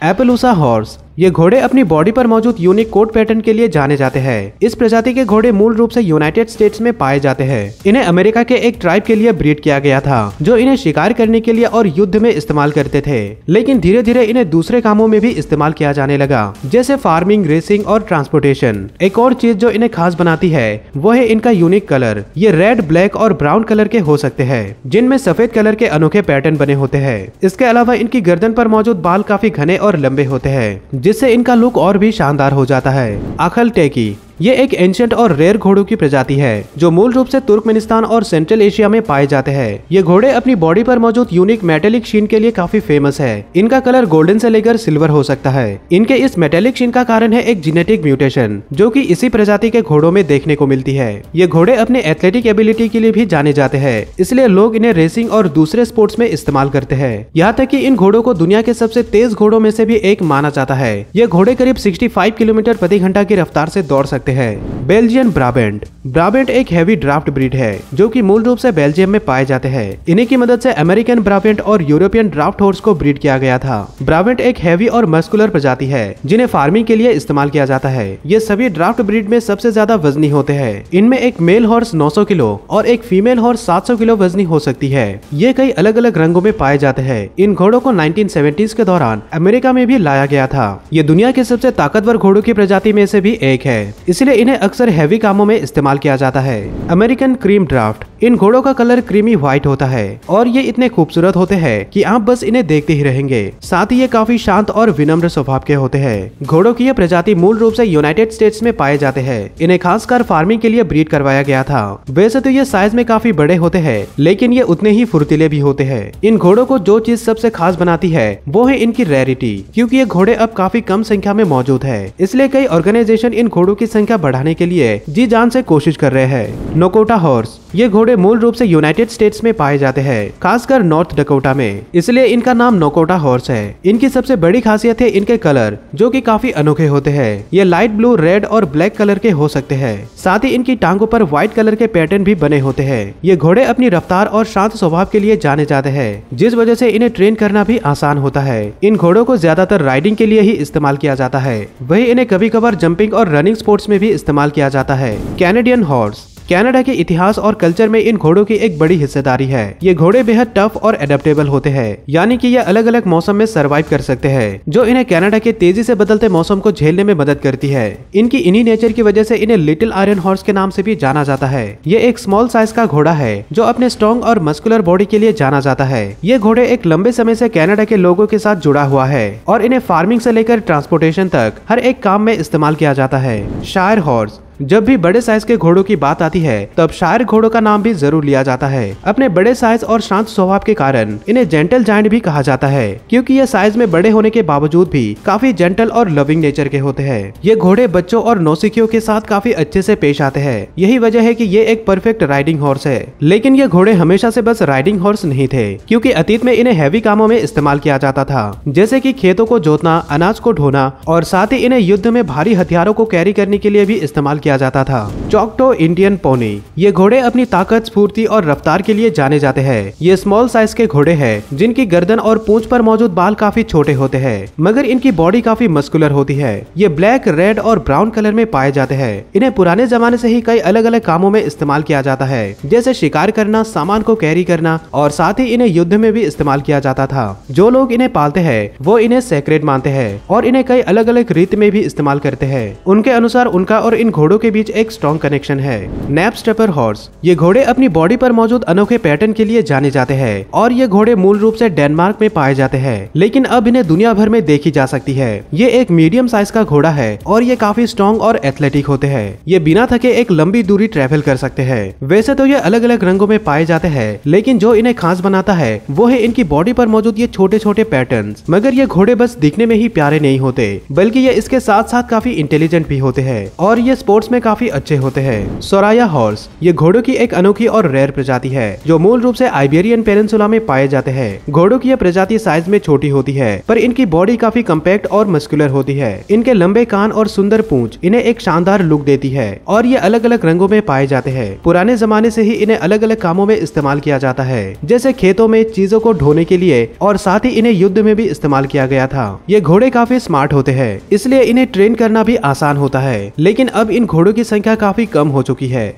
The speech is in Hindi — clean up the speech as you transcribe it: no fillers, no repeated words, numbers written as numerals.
एपलूसा हॉर्स। ये घोड़े अपनी बॉडी पर मौजूद यूनिक कोट पैटर्न के लिए जाने जाते हैं। इस प्रजाति के घोड़े मूल रूप से यूनाइटेड स्टेट्स में पाए जाते हैं। इन्हें अमेरिका के एक ट्राइब के लिए ब्रीड किया गया था जो इन्हें शिकार करने के लिए और युद्ध में इस्तेमाल करते थे, लेकिन धीरे धीरे इन्हें दूसरे कामों में भी इस्तेमाल किया जाने लगा, जैसे फार्मिंग, रेसिंग और ट्रांसपोर्टेशन। एक और चीज जो इन्हें खास बनाती है वो है इनका यूनिक कलर। ये रेड, ब्लैक और ब्राउन कलर के हो सकते हैं, जिनमें सफेद कलर के अनोखे पैटर्न बने होते हैं। इसके अलावा इनकी गर्दन पर मौजूद बाल काफी घने और लंबे होते हैं, जिससे इनका लुक और भी शानदार हो जाता है। आखल टेकी। ये एक एंशिएंट और रेयर घोड़ों की प्रजाति है जो मूल रूप से तुर्कमेनिस्तान और सेंट्रल एशिया में पाए जाते हैं। ये घोड़े अपनी बॉडी पर मौजूद यूनिक मेटेलिक शीन के लिए काफी फेमस है। इनका कलर गोल्डन से लेकर सिल्वर हो सकता है। इनके इस मेटेलिक शीन का कारण है एक जेनेटिक म्यूटेशन जो कि इसी प्रजाति के घोड़ों में देखने को मिलती है। ये घोड़े अपने एथलेटिक एबिलिटी के लिए भी जाने जाते हैं, इसलिए लोग इन्हें रेसिंग और दूसरे स्पोर्ट्स में इस्तेमाल करते हैं। यहाँ तक कि इन घोड़ों को दुनिया के सबसे तेज घोड़ों में से भी एक माना जाता है। ये घोड़े करीब 65 किलोमीटर प्रति घंटा की रफ्तार से दौड़ सकते हैं। बेल्जियन ब्राबेंट। ब्राबेंट एक हैवी ड्राफ्ट ब्रीड है जो कि मूल रूप से बेल्जियम में पाए जाते हैं। इन्हीं की मदद से अमेरिकन ब्राबेंट और यूरोपियन ड्राफ्ट हॉर्स को ब्रीड किया गया था। ब्राबेंट एक हैवी और मस्कुलर प्रजाति है जिन्हें फार्मिंग के लिए इस्तेमाल किया जाता है। ये सभी ड्राफ्ट ब्रीड में सबसे ज्यादा वजनी होते हैं। इनमें एक मेल हॉर्स 900 किलो और एक फीमेल हॉर्स 700 किलो वजनी हो सकती है। ये कई अलग अलग रंगों में पाए जाते हैं। इन घोड़ों को 1970s के दौरान अमेरिका में भी लाया गया था। ये दुनिया के सबसे ताकतवर घोड़ों की प्रजाति में से भी एक है, इसलिए इन्हें अक्सर हैवी कामों में इस्तेमाल किया जाता है। American cream draft. इन घोड़ों का कलर क्रीमी व्हाइट होता है और ये इतने खूबसूरत होते हैं कि आप बस इन्हें देखते ही रहेंगे। साथ ही ये काफी शांत और विनम्र स्वभाव के होते हैं। घोड़ों की यह प्रजाति मूल रूप से यूनाइटेड स्टेट्स में पाए जाते हैं। इन्हें खासकर फार्मिंग के लिए ब्रीड करवाया गया था। वैसे तो ये साइज में काफी बड़े होते हैं, लेकिन ये उतने ही फुर्तीले भी होते हैं। इन घोड़ों को जो चीज सबसे खास बनाती है वो है इनकी रेयरिटी, क्योंकि ये घोड़े अब काफी कम संख्या में मौजूद है। इसलिए कई ऑर्गेनाइजेशन इन घोड़ों की संख्या बढ़ाने के लिए जी जान से कोशिश कर रहे हैं। नोकोटा हॉर्स। ये घोड़े मूल रूप से यूनाइटेड स्टेट्स में पाए जाते हैं, खासकर नॉर्थ डकोटा में, इसलिए इनका नाम नोकोटा हॉर्स है। इनकी सबसे बड़ी खासियत है इनके कलर जो कि काफी अनोखे होते हैं। ये लाइट ब्लू, रेड और ब्लैक कलर के हो सकते हैं। साथ ही इनकी टांगों पर व्हाइट कलर के पैटर्न भी बने होते हैं। ये घोड़े अपनी रफ्तार और शांत स्वभाव के लिए जाने जाते हैं, जिस वजह से इन्हें ट्रेन करना भी आसान होता है। इन घोड़ों को ज्यादातर राइडिंग के लिए ही इस्तेमाल किया जाता है, वही इन्हें कभी कभार जंपिंग और रनिंग स्पोर्ट्स में भी इस्तेमाल किया जाता है। Canadian horse. कनाडा के इतिहास और कल्चर में इन घोड़ों की एक बड़ी हिस्सेदारी है। ये घोड़े बेहद टफ और एडेप्टेबल होते हैं, यानी कि ये अलग अलग मौसम में सरवाइव कर सकते हैं, जो इन्हें कनाडा के तेजी से बदलते मौसम को झेलने में मदद करती है। इनकी इन्हीं नेचर की वजह से इन्हें लिटिल आयरन हॉर्स के नाम से भी जाना जाता है। ये एक स्मॉल साइज का घोड़ा है जो अपने स्ट्रॉन्ग और मस्कुलर बॉडी के लिए जाना जाता है। ये घोड़े एक लंबे समय से कनाडा के लोगों के साथ जुड़ा हुआ है और इन्हें फार्मिंग से लेकर ट्रांसपोर्टेशन तक हर एक काम में इस्तेमाल किया जाता है। शायर हॉर्स। जब भी बड़े साइज के घोड़ों की बात आती है तब शायर घोड़ों का नाम भी जरूर लिया जाता है। अपने बड़े साइज और शांत स्वभाव के कारण इन्हें जेंटल जायंट भी कहा जाता है, क्योंकि ये साइज में बड़े होने के बावजूद भी काफी जेंटल और लविंग नेचर के होते हैं। ये घोड़े बच्चों और नौसिखियों के साथ काफी अच्छे से पेश आते हैं। यही वजह है कि ये एक परफेक्ट राइडिंग हॉर्स है। लेकिन ये घोड़े हमेशा से बस राइडिंग हॉर्स नहीं थे, क्योंकि अतीत में इन्हें हैवी कामों में इस्तेमाल किया जाता था, जैसे कि खेतों को जोतना, अनाज को ढोना और साथ ही इन्हें युद्ध में भारी हथियारों को कैरी करने के लिए भी इस्तेमाल किया जाता था। चॉकटो इंडियन पोनी। ये घोड़े अपनी ताकत, स्फूर्ति और रफ्तार के लिए जाने जाते हैं। ये स्मॉल साइज के घोड़े हैं जिनकी गर्दन और पूंछ पर मौजूद बाल काफी छोटे होते हैं, मगर इनकी बॉडी काफी मस्कुलर होती है। ये ब्लैक, रेड और ब्राउन कलर में पाए जाते हैं। इन्हें पुराने जमाने से ही कई अलग अलग कामों में इस्तेमाल किया जाता है, जैसे शिकार करना, सामान को कैरी करना और साथ ही इन्हें युद्ध में भी इस्तेमाल किया जाता था। जो लोग इन्हें पालते हैं वो इन्हें सेक्रेड मानते हैं और इन्हें कई अलग अलग रीत में भी इस्तेमाल करते हैं। उनके अनुसार उनका और इन घोड़ों के बीच एक स्ट्रॉन्ग कनेक्शन है। नैपस्टेपर हॉर्स। ये घोड़े अपनी बॉडी पर मौजूद अनोखे पैटर्न के लिए जाने जाते हैं और ये घोड़े मूल रूप से डेनमार्क में पाए जाते हैं, लेकिन अब इन्हें दुनिया भर में देखी जा सकती है। ये एक मीडियम साइज का घोड़ा है और ये काफी स्ट्रॉन्ग और एथलेटिक होते हैं। ये बिना थके एक लंबी दूरी ट्रेवल कर सकते हैं। वैसे तो ये अलग अलग रंगों में पाए जाते हैं, लेकिन जो इन्हें खास बनाता है वो है इनकी बॉडी पर मौजूद ये छोटे छोटे पैटर्न्स। मगर ये घोड़े बस दिखने में ही प्यारे नहीं होते, बल्कि ये इसके साथ साथ काफी इंटेलिजेंट भी होते हैं और ये स्पोर्ट्स स्पोर्ट्स में काफी अच्छे होते हैं। सोराया हॉर्स, ये घोड़ों की एक अनोखी और रेयर प्रजाति है जो मूल रूप से आइबेरियन पेनिनसुला में पाए जाते हैं। घोड़ों की यह प्रजाति साइज में छोटी होती है पर इनकी बॉडी काफी कम्पैक्ट और मस्कुलर होती है। इनके लंबे कान और सुंदर पूंछ इन्हें एक शानदार लुक देती है और ये अलग अलग रंगों में पाए जाते हैं। पुराने जमाने से ही इन्हें अलग अलग कामों में इस्तेमाल किया जाता है, जैसे खेतों में चीजों को ढोने के लिए, और साथ ही इन्हें युद्ध में भी इस्तेमाल किया गया था। ये घोड़े काफी स्मार्ट होते हैं, इसलिए इन्हें ट्रेन करना भी आसान होता है, लेकिन अब इन घोड़ों की संख्या काफी कम हो चुकी है।